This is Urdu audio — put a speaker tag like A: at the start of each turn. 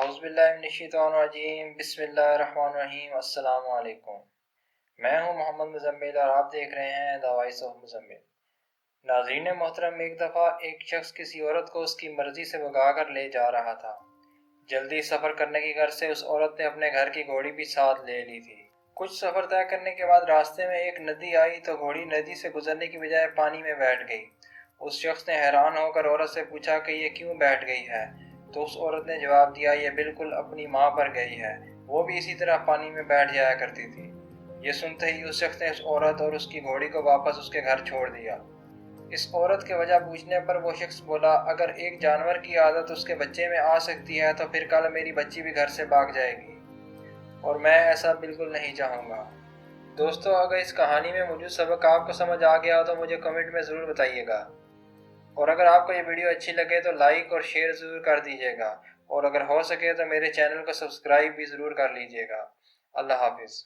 A: اعوذ باللہ من الشیطان الرجیم، بسم اللہ الرحمن الرحیم۔ السلام علیکم، میں ہوں محمد مزمل اور آپ دیکھ رہے ہیں دی وائس آف مزمل۔ ناظرین محترم، ایک دفعہ ایک شخص کسی عورت کو اس کی مرضی سے بھگا کر لے جا رہا تھا۔ جلدی سفر کرنے کی غرض سے اس عورت نے اپنے گھر کی گھوڑی بھی ساتھ لے لی تھی۔ کچھ سفر طے کرنے کے بعد راستے میں ایک ندی آئی تو گھوڑی ندی سے گزرنے کی بجائے پانی میں بیٹھ گئی۔ اس شخص نے حیران ہو کر عورت سے پوچھا کہ یہ کیوں بیٹھ گئی ہے؟ تو اس عورت نے جواب دیا، یہ بالکل اپنی ماں پر گئی ہے، وہ بھی اسی طرح پانی میں بیٹھ جایا کرتی تھی۔ یہ سنتے ہی اس شخص نے اس عورت اور اس کی گھوڑی کو واپس اس کے گھر چھوڑ دیا۔ اس عورت کے وجہ پوچھنے پر وہ شخص بولا، اگر ایک جانور کی عادت اس کے بچے میں آ سکتی ہے تو پھر کل میری بچی بھی گھر سے بھاگ جائے گی، اور میں ایسا بالکل نہیں چاہوں گا۔ دوستو، اگر اس کہانی میں موجود سبق آپ کو سمجھ آ گیا ہو تو مجھے کمنٹ میں ضرور بتائیے گا، اور اگر آپ کو یہ ویڈیو اچھی لگے تو لائک اور شیئر ضرور کر دیجیے گا، اور اگر ہو سکے تو میرے چینل کو سبسکرائب بھی ضرور کر لیجیے گا۔ اللہ حافظ۔